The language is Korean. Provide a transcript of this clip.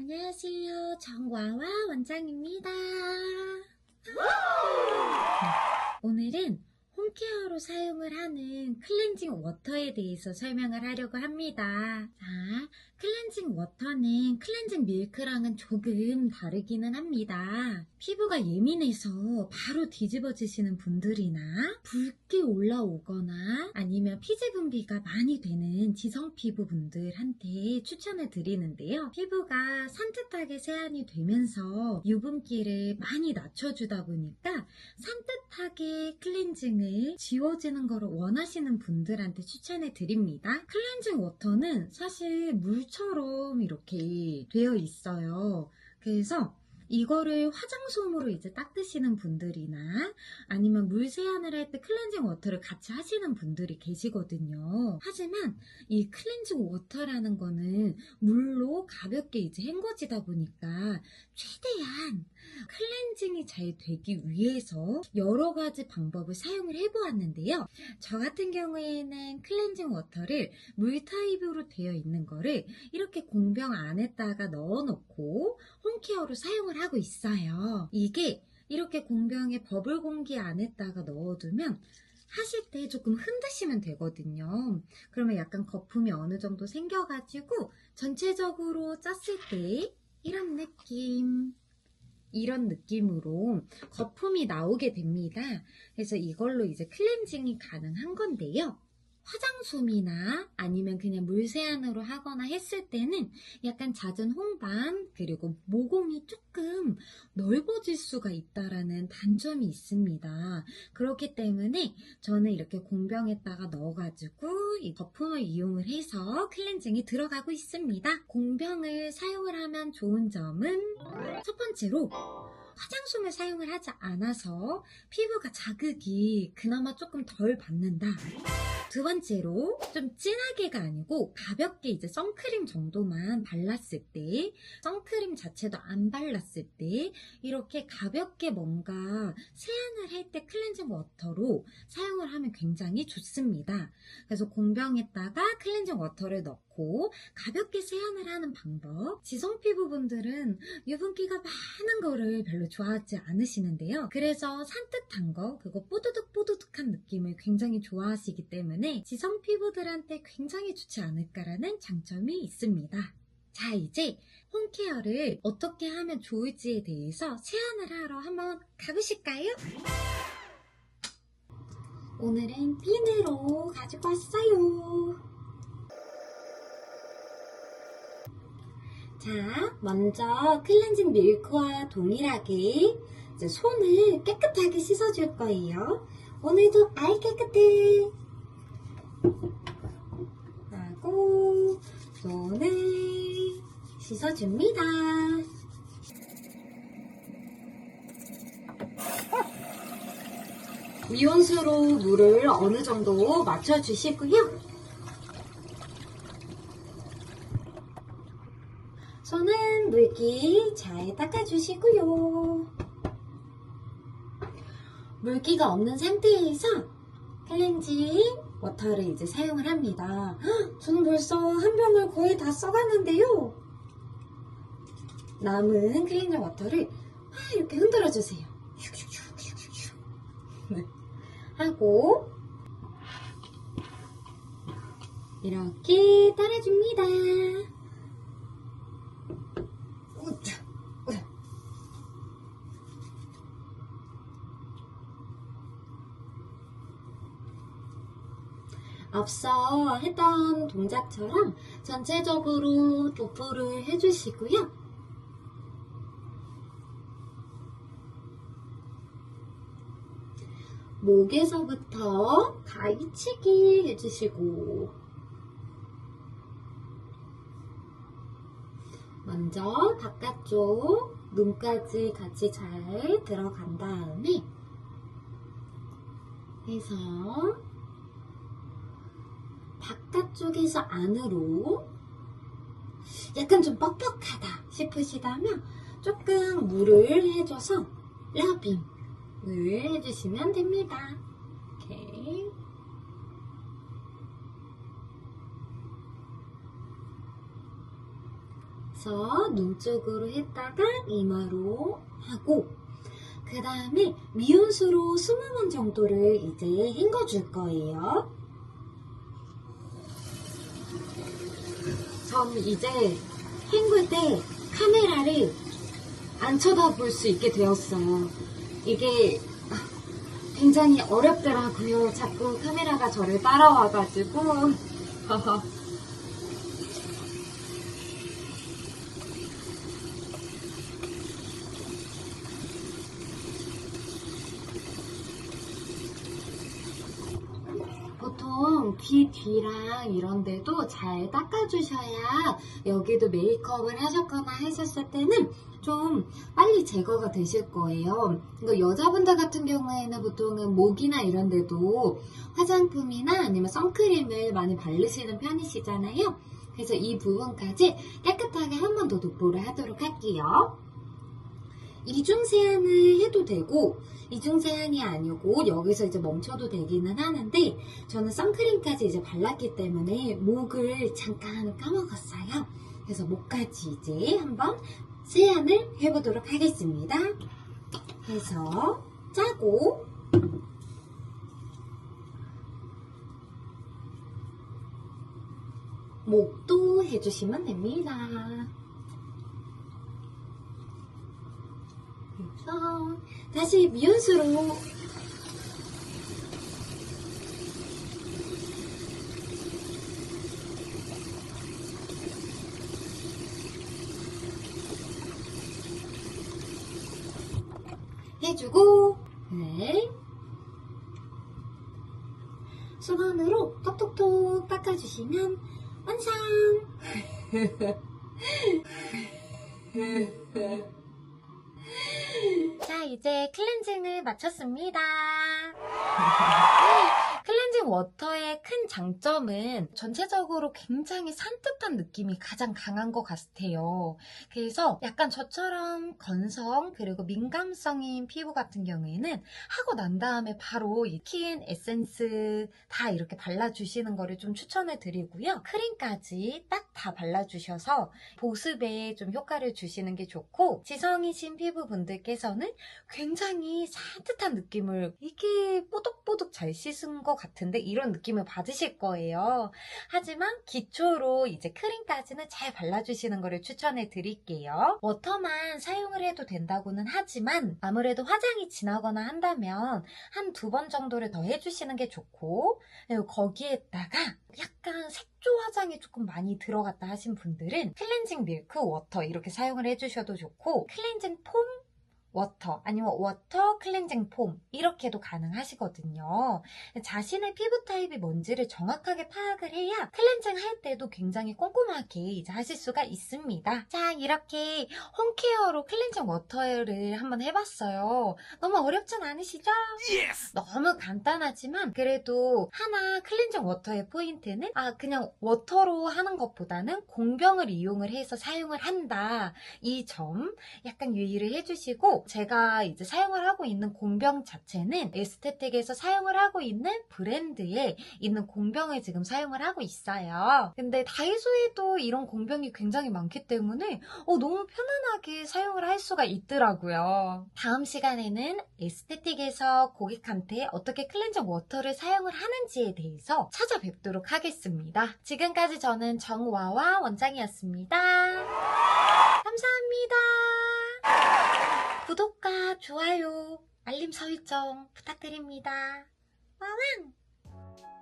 안녕하세요. 정와와 원장입니다. 오늘은 홈케어로 사용을 하는 클렌징 워터에 대해서 설명을 하려고 합니다. 자, 클렌징 워터는 클렌징 밀크랑은 조금 다르기는 합니다. 피부가 예민해서 바로 뒤집어지시는 분들이나 붉게 올라오거나 아니면 피지 분비가 많이 되는 지성 피부 분들한테 추천을 드리는데요. 피부가 산뜻하게 세안이 되면서 유분기를 많이 낮춰주다 보니까 산뜻하게 클렌징을 지워지는 거를 원하시는 분들한테 추천해 드립니다. 클렌징 워터는 사실 물처럼 이렇게 되어 있어요. 그래서 이거를 화장솜으로 이제 닦으시는 분들이나 아니면 물 세안을 할 때 클렌징 워터를 같이 하시는 분들이 계시거든요. 하지만 이 클렌징 워터라는 거는 물로 가볍게 이제 헹궈지다 보니까 최대한 클렌징이 잘 되기 위해서 여러 가지 방법을 사용을 해보았는데요. 저 같은 경우에는 클렌징 워터를 물 타입으로 되어 있는 거를 이렇게 공병 안에다가 넣어놓고 홈케어로 사용을 하고 있어요. 이게 이렇게 공병에 버블 공기 안에다가 넣어두면 하실 때 조금 흔드시면 되거든요. 그러면 약간 거품이 어느 정도 생겨가지고 전체적으로 짰을 때 이런 느낌으로 거품이 나오게 됩니다. 그래서 이걸로 이제 클렌징이 가능한 건데요. 화장솜이나 아니면 그냥 물 세안으로 하거나 했을 때는 약간 잦은 홍반 그리고 모공이 조금 넓어질 수가 있다라는 단점이 있습니다. 그렇기 때문에 저는 이렇게 공병에다가 넣어가지고 이 거품을 이용을 해서 클렌징이 들어가고 있습니다. 공병을 사용을 하면 좋은 점은 첫 번째로 화장솜을 사용을 하지 않아서 피부가 자극이 그나마 조금 덜 받는다. 두 번째로 좀 진하게가 아니고 가볍게 이제 선크림 정도만 발랐을 때, 선크림 자체도 안 발랐을 때 이렇게 가볍게 뭔가 세안을 할 때 클렌징 워터로 사용을 하면 굉장히 좋습니다. 그래서 공병에다가 클렌징 워터를 넣고 가볍게 세안을 하는 방법. 지성 피부분들은 유분기가 많은 거를 별로 좋아하지 않으시는데요. 그래서 산뜻한 거, 그거 뽀드득뽀드득한 느낌을 굉장히 좋아하시기 때문에 지성 피부들한테 굉장히 좋지 않을까라는 장점이 있습니다. 자, 이제 홈케어를 어떻게 하면 좋을지에 대해서 세안을 하러 한번 가보실까요? 오늘은 비누로 가지고 왔어요. 자, 먼저 클렌징 밀크와 동일하게 이제 손을 깨끗하게 씻어줄 거예요. 오늘도 아이 깨끗해 하고 손을 씻어줍니다. 미온수로 물을 어느 정도 맞춰주시고요. 손은 물기 잘 닦아주시고요. 물기가 없는 상태에서 클렌징 워터를 이제 사용을 합니다. 저는 벌써 한 병을 거의 다 써갔는데요. 남은 클렌징 워터를 이렇게 흔들어주세요. 하고 이렇게 따라줍니다. 앞서 했던 동작처럼 전체적으로 도포를 해주시고요. 목에서부터 가위치기 해주시고 먼저 바깥쪽 눈까지 같이 잘 들어간 다음에 해서 바깥쪽에서 안으로 약간 좀 뻑뻑하다 싶으시다면 조금 물을 해줘서 러빙을 해주시면 됩니다. 이렇게 눌러서 눈 쪽으로 했다가 이마로 하고, 그 다음에 미온수로 20번 정도를 이제 헹궈줄 거예요. 전 이제 헹굴 때 카메라를 안 쳐다볼 수 있게 되었어요. 이게 굉장히 어렵더라고요. 자꾸 카메라가 저를 따라와가지고. 보통 귀 뒤랑 이런 데도 잘 닦아주셔야 여기도 메이크업을 하셨거나 하셨을 때는 좀 빨리 제거가 되실 거예요. 그러니까 여자분들 같은 경우에는 보통은 목이나 이런 데도 화장품이나 아니면 선크림을 많이 바르시는 편이시잖아요. 그래서 이 부분까지 깨끗하게 한 번 더 도포를 하도록 할게요. 이중 세안을 해도 되고 이중 세안이 아니고 여기서 이제 멈춰도 되기는 하는데 저는 선크림까지 이제 발랐기 때문에 목을 잠깐 까먹었어요. 그래서 목까지 이제 한번 세안을 해보도록 하겠습니다. 해서 짜고 목도 해주시면 됩니다. 그래서 다시 미온수로 해주고, 네, 수건으로 톡톡톡 닦아주시면 완성! 자, 이제 클렌징을 마쳤습니다. 클렌징 워터의 큰 장점은 전체적으로 굉장히 산뜻한 느낌이 가장 강한 것 같아요. 그래서 약간 저처럼 건성 그리고 민감성인 피부 같은 경우에는 하고 난 다음에 바로 이 스킨 에센스 다 이렇게 발라주시는 거를 좀 추천해 드리고요. 크림까지 딱 다 발라주셔서 보습에 좀 효과를 주시는 게 좋고, 지성이신 피부분들께서는 굉장히 산뜻한 느낌을, 이게 뽀득뽀득 잘 씻은 것 같은데 이런 느낌을 받으실 거예요. 하지만 기초로 이제 크림까지는 잘 발라주시는 거를 추천해 드릴게요. 워터만 사용을 해도 된다고는 하지만 아무래도 화장이 진하거나 한다면 한 2번 정도를 더 해주시는 게 좋고, 그리고 거기에다가 약간 색조 화장이 조금 많이 들어갔다 하신 분들은 클렌징 밀크 워터 이렇게 사용을 해주셔도 좋고, 클렌징 폼 워터 아니면 워터 클렌징 폼 이렇게도 가능하시거든요. 자신의 피부 타입이 뭔지를 정확하게 파악을 해야 클렌징 할 때도 굉장히 꼼꼼하게 이제 하실 수가 있습니다. 자, 이렇게 홈케어로 클렌징 워터를 한번 해봤어요. 너무 어렵진 않으시죠? Yes! 너무 간단하지만 그래도 하나 클렌징 워터의 포인트는 그냥 워터로 하는 것보다는 공병을 이용을 해서 사용을 한다, 이 점 약간 유의를 해주시고, 제가 이제 사용을 하고 있는 공병 자체는 에스테틱에서 사용을 하고 있는 브랜드에 있는 공병을 지금 사용을 하고 있어요. 근데 다이소에도 이런 공병이 굉장히 많기 때문에 너무 편안하게 사용을 할 수가 있더라고요. 다음 시간에는 에스테틱에서 고객한테 어떻게 클렌징 워터를 사용을 하는지에 대해서 찾아뵙도록 하겠습니다. 지금까지 저는 정화와 원장이었습니다. 감사합니다. 구독과 좋아요, 알림 설정 부탁드립니다. 와왕!